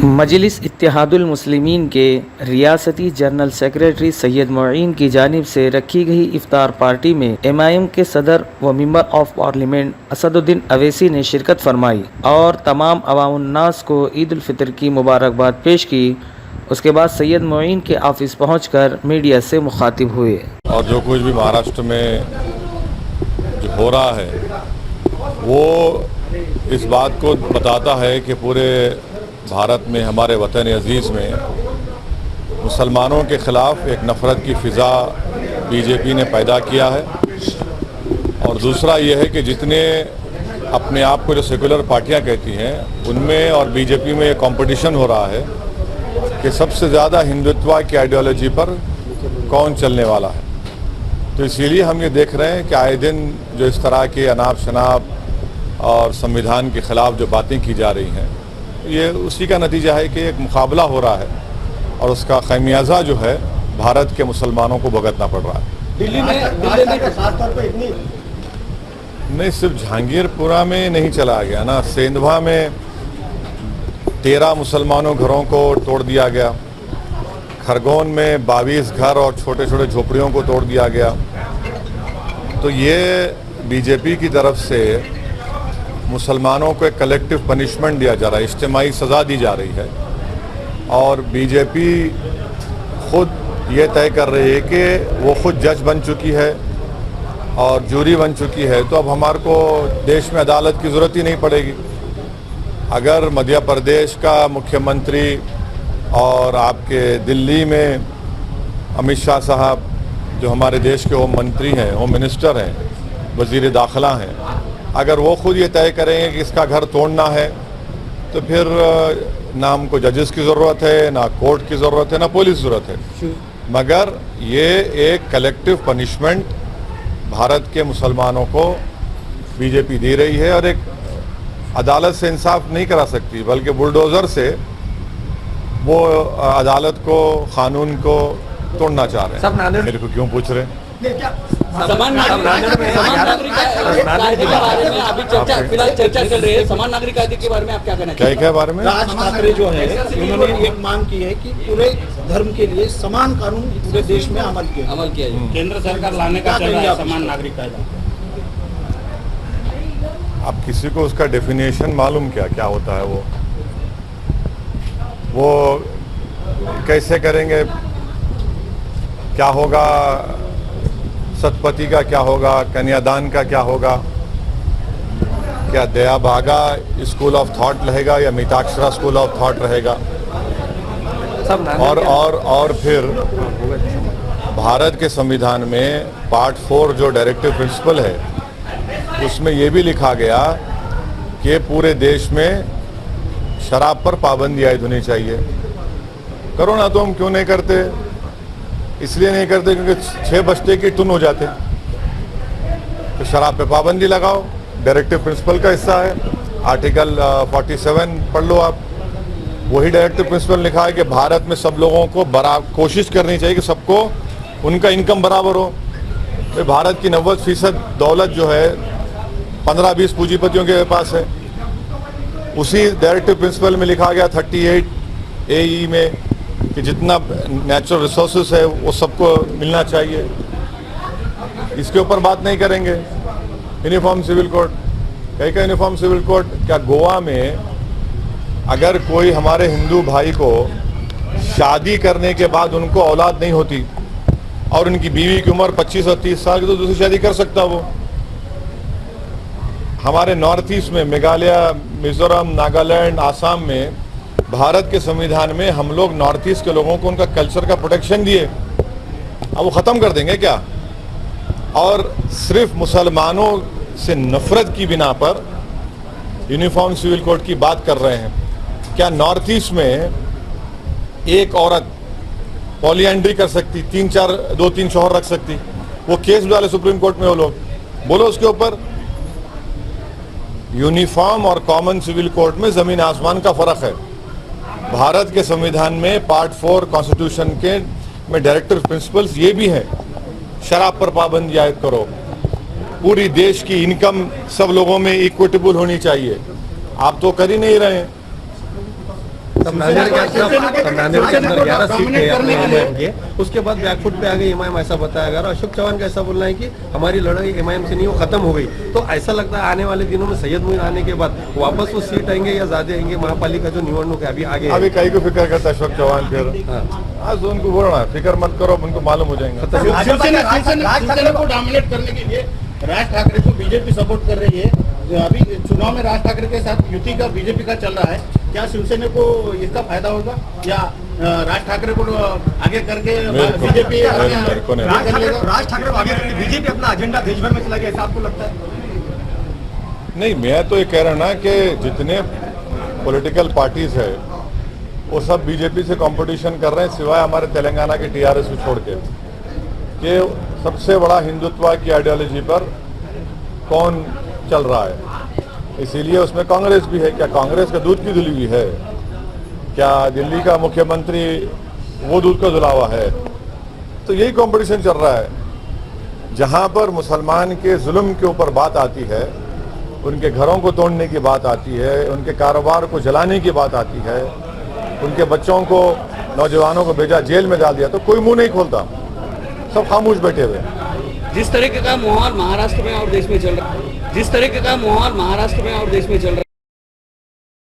मजलिस इत्तेहादुल मुस्लिमीन के रियासती general secretary Syed Mueen की जानिब से रखी गई इफ्तार पार्टी में MIM के सदर व member of parliament Asaduddin Owaisi ने शिरकत फरमाई और तमाम अवामुन्नास को ईद उल फितर की मुबारकबाद पेश की। उसके बाद सैयद मुईन के ऑफिस पहुंचकर मीडिया से मुखातिब हुए। और जो कुछ भी महाराष्ट्र में जो हो रहा है वो इस बात को बताता है कि पूरे भारत में, हमारे वतन अजीज़ में मुसलमानों के ख़िलाफ़ एक नफ़रत की फ़िज़ा बीजेपी ने पैदा किया है। और दूसरा ये है कि जितने अपने आप को जो सेकुलर पार्टियां कहती हैं उनमें और बीजेपी में एक कंपटीशन हो रहा है कि सबसे ज़्यादा हिंदुत्व की आइडियोलॉजी पर कौन चलने वाला है। तो इसीलिए हम ये देख रहे हैं कि आए दिन जो इस तरह के अनाप शनाप और संविधान के ख़िलाफ़ जो बातें की जा रही हैं, ये उसी का नतीजा है कि एक मुकाबला हो रहा है और उसका खमियाजा जो है भारत के मुसलमानों को भुगतना पड़ रहा है। दिल्ली में नहीं, सिर्फ जहांगीरपुरा में नहीं चला गया ना, सेंधवा में 13 मुसलमानों घरों को तोड़ दिया गया, खरगोन में 22 घर और छोटे छोटे झोपड़ियों को तोड़ दिया गया। तो ये बीजेपी की तरफ से मुसलमानों को एक कलेक्टिव पनिशमेंट दिया जा रहा है, इज्तिमाई सज़ा दी जा रही है। और बीजेपी खुद ये तय कर रही है कि वो खुद जज बन चुकी है और जूरी बन चुकी है, तो अब हमारे को देश में अदालत की ज़रूरत ही नहीं पड़ेगी। अगर मध्य प्रदेश का मुख्यमंत्री और आपके दिल्ली में अमित शाह साहब जो हमारे देश के होम मंत्री हैं, होम मिनिस्टर हैं, वज़ीर दाखिला हैं, अगर वो खुद ये तय करेंगे कि इसका घर तोड़ना है, तो फिर ना हमको जजेस की ज़रूरत है, ना कोर्ट की ज़रूरत है, ना पुलिस की ज़रूरत है। मगर ये एक कलेक्टिव पनिशमेंट भारत के मुसलमानों को बीजेपी दे रही है और एक अदालत से इंसाफ नहीं करा सकती, बल्कि बुलडोज़र से वो अदालत को, कानून को तोड़ना चाह रहे हैं। मेरे को क्यों पूछ रहे हैं? समान नागरिक के बारे में अभी फिलहाल चर्चा चल रही है। समान नागरिक अधिकार के बारे में आप क्या कहना चाहिए? क्या बारे में? राज ठाकरे जो है उन्होंने एक मांग की है कि पूरे धर्म के लिए समान कानून पूरे देश में अमल किया जाए। केंद्र सरकार लाने का चल रहा है समान नागरिक कायदा। अब किसी को उसका डेफिनेशन मालूम क्या होता है? वो कैसे करेंगे? क्या होगा? सतपति का क्या होगा? कन्यादान का क्या होगा? क्या दया भागा स्कूल ऑफ थॉट रहेगा या मिताक्षरा स्कूल ऑफ थॉट रहेगा? और फिर भारत के संविधान में पार्ट 4 जो डायरेक्टिव प्रिंसिपल है, उसमें ये भी लिखा गया कि पूरे देश में शराब पर पाबंदी आयद होनी चाहिए। करो ना, तो हम क्यों नहीं करते? इसलिए नहीं करते क्योंकि 6 बजते की टुन हो जाते। तो शराब पे पाबंदी लगाओ, डायरेक्टिव प्रिंसिपल का हिस्सा है। आर्टिकल 47 पढ़ लो आप, वही डायरेक्टिव प्रिंसिपल लिखा है कि भारत में सब लोगों को कोशिश करनी चाहिए कि सबको उनका इनकम बराबर हो। तो भारत की 90% दौलत जो है 15-20 पूंजीपतियों के पास है। उसी डायरेक्टिव प्रिंसिपल में लिखा गया 38 AE में कि जितना नेचुरल रिसोर्सेस है वो सबको मिलना चाहिए। इसके ऊपर बात नहीं करेंगे। यूनिफॉर्म सिविल कोड, कहीं यूनिफॉर्म सिविल कोड, क्या गोवा में अगर कोई हमारे हिंदू भाई को शादी करने के बाद उनको औलाद नहीं होती और उनकी बीवी की उम्र 25 और 30 साल की, तो दूसरी शादी कर सकता वो। हमारे नॉर्थ ईस्ट में मेघालय, मिजोरम, नागालैंड, आसाम में भारत के संविधान में हम लोग नॉर्थ ईस्ट के लोगों को उनका कल्चर का प्रोटेक्शन दिए। अब वो ख़त्म कर देंगे क्या? और सिर्फ मुसलमानों से नफरत की बिना पर यूनिफॉर्म सिविल कोड की बात कर रहे हैं। क्या नॉर्थ ईस्ट में एक औरत पॉलीएंड्री कर सकती, 2-3 शौहर रख सकती? वो केस डाले सुप्रीम कोर्ट में वो लोग, बोलो उसके ऊपर। यूनिफॉर्म और कॉमन सिविल कोड में ज़मीन आसमान का फ़र्क है। भारत के संविधान में पार्ट 4 कॉन्स्टिट्यूशन के में डायरेक्टिव प्रिंसिपल्स ये भी हैं, शराब पर पाबंदी आयद करो, पूरी देश की इनकम सब लोगों में इक्विटेबल होनी चाहिए। आप तो कर ही नहीं रहे हैं। तब नांदेड़ के अंदर 11 सीट थे अपने एमआईएम के, उसके बाद बैकफुट पे आ गई एमआईएम, ऐसा बताया गया। और अशोक चौहान का ऐसा बोलना है कि हमारी लड़ाई एमआईएम से नहीं, वो खत्म हो गई। तो ऐसा लगता है आने वाले दिनों में सैयद मोइन आने के बाद वापस वो सीट आएंगे या ज्यादा आएंगे। महापालिका जो निवडणूक है अभी आगे अभी कहीं को फिक्र करता है अशोक चौहान, फिर आज उनको बोलना फिक्र मत करो, उनको मालूम हो जाएंगे। शिवसेना को डोमिनेट करने के लिए राज ठाकरे को बीजेपी सपोर्ट कर रही है। अभी चुनाव में राज ठाकरे के साथ युति का बीजेपी का चल रहा है, क्या शिवसेना को इसका फायदा होगा या राज ठाकरे को आगे करके बीजेपी राज ठाकरे को आगे करके बीजेपी अपना एजेंडा देश भर में चला गया, ऐसा आपको लगता है? नहीं, मैं तो ये कह रहा ना कि जितने पॉलिटिकल पार्टीज है वो सब बीजेपी से कंपटीशन कर रहे हैं, सिवाय हमारे तेलंगाना के टीआरएस को छोड़ के, कि सबसे बड़ा हिंदुत्व की आइडियोलॉजी पर कौन चल रहा है। इसीलिए उसमें कांग्रेस भी है। क्या कांग्रेस का दूध की धुली हुई है? क्या दिल्ली का मुख्यमंत्री वो दूध का धुला हुआ है? तो यही कंपटीशन चल रहा है। जहां पर मुसलमान के जुल्म के ऊपर बात आती है, उनके घरों को तोड़ने की बात आती है, उनके कारोबार को जलाने की बात आती है, उनके बच्चों को, नौजवानों को भेजा जेल में डाल दिया, तो कोई मुंह नहीं खोलता, सब खामोश बैठे हुए। जिस तरीके का माहौल महाराष्ट्र में और देश में चल रहा है, जिस तरीके का माहौल महाराष्ट्र में और देश में चल रहा है।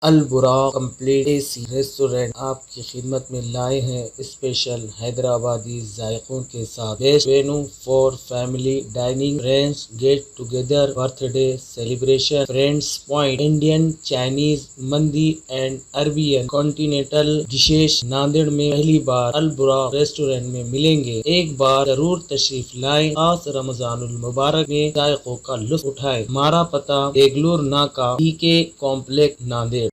अल बुराक कंप्लीट एसी रेस्टोरेंट आपकी खिदमत में लाए हैं स्पेशल हैदराबादी जायकों के साथ। Best venue for family dining, friends get together, birthday celebration, friends point, Indian, Chinese, mandi and Arabian continental dishes Nanded में पहली बार अल बुराक रेस्टोरेंट में मिलेंगे। एक बार जरूर तशरीफ लाएं। खास रमजानुल मुबारक में जायकों का लुत्फ उठाएं। हमारा पता बेगलूर नाका, DK कॉम्प्लेक्स, नांदेड़।